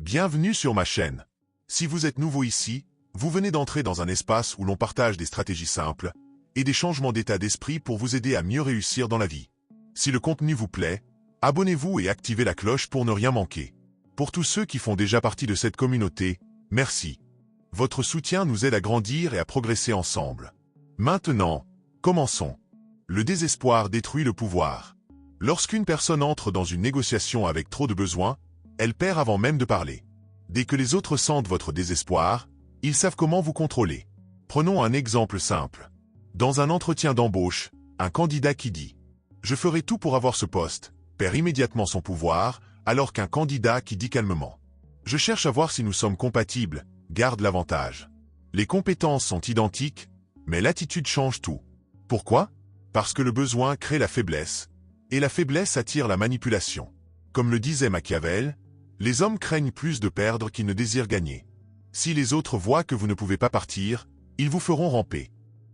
Bienvenue sur ma chaîne. Si vous êtes nouveau ici, vous venez d'entrer dans un espace où l'on partage des stratégies simples et des changements d'état d'esprit pour vous aider à mieux réussir dans la vie. Si le contenu vous plaît, abonnez-vous et activez la cloche pour ne rien manquer. Pour tous ceux qui font déjà partie de cette communauté, merci. Votre soutien nous aide à grandir et à progresser ensemble. Maintenant, commençons. Le désespoir détruit le pouvoir. Lorsqu'une personne entre dans une négociation avec trop de besoins, elle perd avant même de parler. Dès que les autres sentent votre désespoir, ils savent comment vous contrôler. Prenons un exemple simple. Dans un entretien d'embauche, un candidat qui dit « Je ferai tout pour avoir ce poste » perd immédiatement son pouvoir, alors qu'un candidat qui dit calmement « Je cherche à voir si nous sommes compatibles » garde l'avantage. Les compétences sont identiques, mais l'attitude change tout. Pourquoi? Parce que le besoin crée la faiblesse, et la faiblesse attire la manipulation. Comme le disait Machiavel, les hommes craignent plus de perdre qu'ils ne désirent gagner. Si les autres voient que vous ne pouvez pas partir, ils vous feront ramper.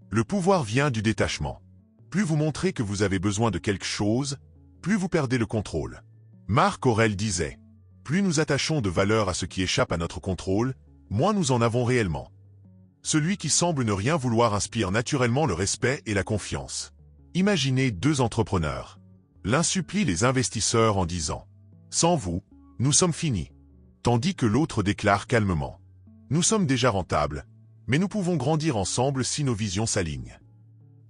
Le pouvoir vient du détachement. Plus vous montrez que vous avez besoin de quelque chose, plus vous perdez le contrôle. Marc Aurèle disait « Plus nous attachons de valeur à ce qui échappe à notre contrôle, moins nous en avons réellement. » Celui qui semble ne rien vouloir inspire naturellement le respect et la confiance. Imaginez deux entrepreneurs. L'un supplie les investisseurs en disant « Sans vous, nous sommes finis », tandis que l'autre déclare calmement « Nous sommes déjà rentables, mais nous pouvons grandir ensemble si nos visions s'alignent. »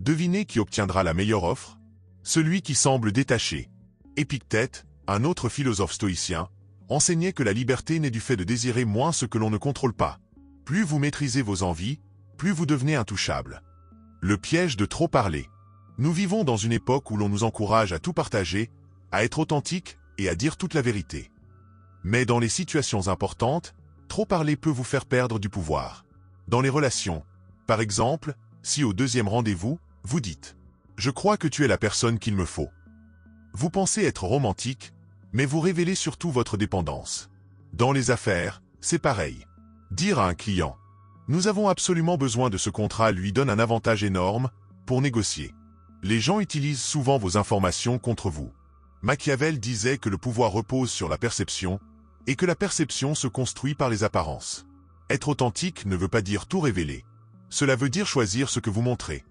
Devinez qui obtiendra la meilleure offre? Celui qui semble détaché. Épictète, un autre philosophe stoïcien, enseignait que la liberté naît du fait de désirer moins ce que l'on ne contrôle pas. Plus vous maîtrisez vos envies, plus vous devenez intouchable. Le piège de trop parler. Nous vivons dans une époque où l'on nous encourage à tout partager, à être authentique et à dire toute la vérité. Mais dans les situations importantes, trop parler peut vous faire perdre du pouvoir. Dans les relations, par exemple, si au deuxième rendez-vous, vous dites « Je crois que tu es la personne qu'il me faut ». Vous pensez être romantique, mais vous révélez surtout votre dépendance. Dans les affaires, c'est pareil. Dire à un client « Nous avons absolument besoin de ce contrat » lui donne un avantage énorme pour négocier. Les gens utilisent souvent vos informations contre vous. Machiavel disait que le pouvoir repose sur la perception et que la perception se construit par les apparences. Être authentique ne veut pas dire tout révéler. Cela veut dire choisir ce que vous montrez.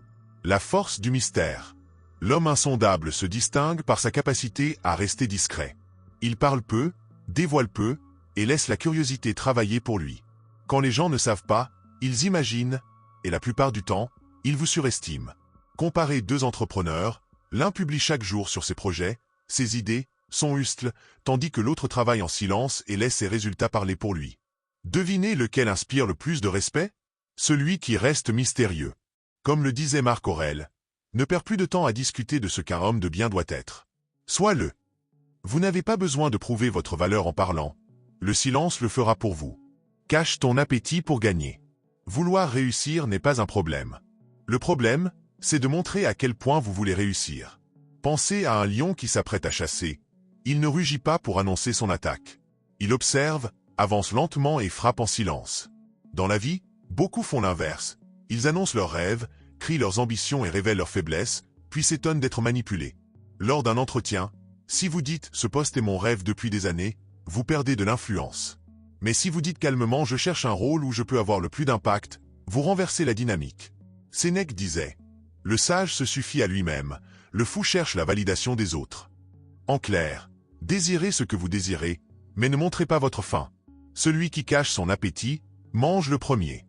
La force du mystère. L'homme insondable se distingue par sa capacité à rester discret. Il parle peu, dévoile peu et laisse la curiosité travailler pour lui. Quand les gens ne savent pas, ils imaginent, et la plupart du temps, ils vous surestiment. Comparez deux entrepreneurs, l'un publie chaque jour sur ses projets, ses idées, son hustle, tandis que l'autre travaille en silence et laisse ses résultats parler pour lui. Devinez lequel inspire le plus de respect? Celui qui reste mystérieux. Comme le disait Marc Aurèle, ne perds plus de temps à discuter de ce qu'un homme de bien doit être. Sois-le. Vous n'avez pas besoin de prouver votre valeur en parlant. Le silence le fera pour vous. Cache ton appétit pour gagner. Vouloir réussir n'est pas un problème. Le problème, c'est de montrer à quel point vous voulez réussir. Pensez à un lion qui s'apprête à chasser. Il ne rugit pas pour annoncer son attaque. Il observe, avance lentement et frappe en silence. Dans la vie, beaucoup font l'inverse. Ils annoncent leurs rêves, crient leurs ambitions et révèlent leurs faiblesses, puis s'étonnent d'être manipulés. Lors d'un entretien, si vous dites « ce poste est mon rêve depuis des années », vous perdez de l'influence. Mais si vous dites calmement « je cherche un rôle où je peux avoir le plus d'impact », vous renversez la dynamique. Sénèque disait « Le sage se suffit à lui-même, le fou cherche la validation des autres ». En clair, désirez ce que vous désirez, mais ne montrez pas votre faim. Celui qui cache son appétit, mange le premier.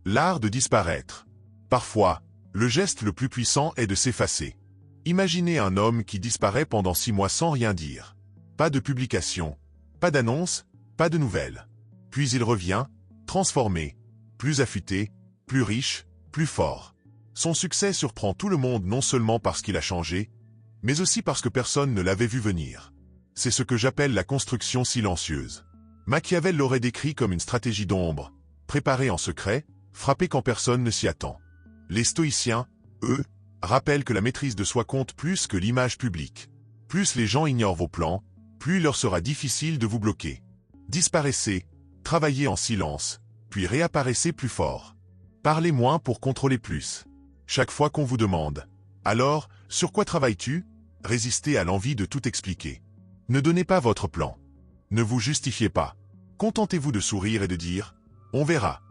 L'art de disparaître. Parfois, le geste le plus puissant est de s'effacer. Imaginez un homme qui disparaît pendant 6 mois sans rien dire. Pas de publication, pas d'annonce, pas de nouvelles. Puis il revient, transformé, plus affûté, plus riche, plus fort. Son succès surprend tout le monde non seulement parce qu'il a changé, mais aussi parce que personne ne l'avait vu venir. C'est ce que j'appelle la construction silencieuse. Machiavel l'aurait décrit comme une stratégie d'ombre, préparée en secret, frappée quand personne ne s'y attend. Les stoïciens, eux, rappellent que la maîtrise de soi compte plus que l'image publique. Plus les gens ignorent vos plans, plus il leur sera difficile de vous bloquer. Disparaissez, travaillez en silence, puis réapparaissez plus fort. Parlez moins pour contrôler plus. Chaque fois qu'on vous demande « Alors, sur quoi travailles-tu » résistez à l'envie de tout expliquer. Ne donnez pas votre plan. Ne vous justifiez pas. Contentez-vous de sourire et de dire « On verra ».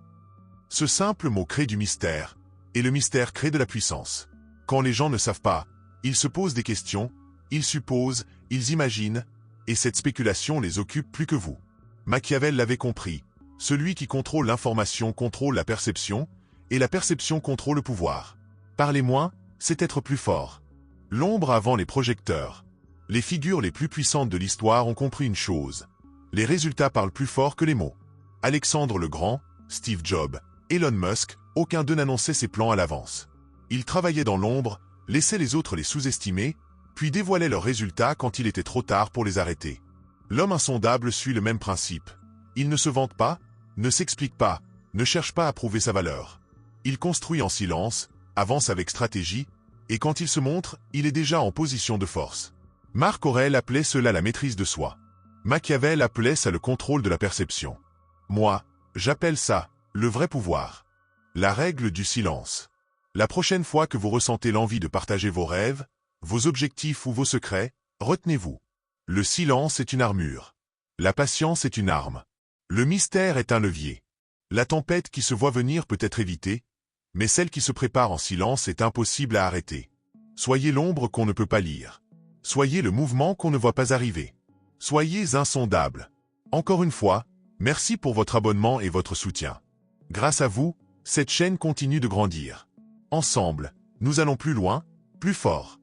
Ce simple mot crée du mystère, et le mystère crée de la puissance. Quand les gens ne savent pas, ils se posent des questions, ils supposent, ils imaginent, et cette spéculation les occupe plus que vous. Machiavel l'avait compris. Celui qui contrôle l'information contrôle la perception, et la perception contrôle le pouvoir. Parler moins, c'est être plus fort. L'ombre avant les projecteurs. Les figures les plus puissantes de l'histoire ont compris une chose. Les résultats parlent plus fort que les mots. Alexandre le Grand, Steve Jobs, Elon Musk, aucun d'eux n'annonçait ses plans à l'avance. Ils travaillaient dans l'ombre, laissaient les autres les sous-estimer, puis dévoilaient leurs résultats quand il était trop tard pour les arrêter. L'homme insondable suit le même principe. Il ne se vante pas, ne s'explique pas, ne cherche pas à prouver sa valeur. Il construit en silence, avance avec stratégie, et quand il se montre, il est déjà en position de force. Marc Aurèle appelait cela la maîtrise de soi. Machiavel appelait ça le contrôle de la perception. Moi, j'appelle ça le vrai pouvoir. La règle du silence. La prochaine fois que vous ressentez l'envie de partager vos rêves, vos objectifs ou vos secrets, retenez-vous. Le silence est une armure. La patience est une arme. Le mystère est un levier. La tempête qui se voit venir peut être évitée, mais celle qui se prépare en silence est impossible à arrêter. Soyez l'ombre qu'on ne peut pas lire. Soyez le mouvement qu'on ne voit pas arriver. Soyez insondable. Encore une fois, merci pour votre abonnement et votre soutien. Grâce à vous, cette chaîne continue de grandir. Ensemble, nous allons plus loin, plus fort.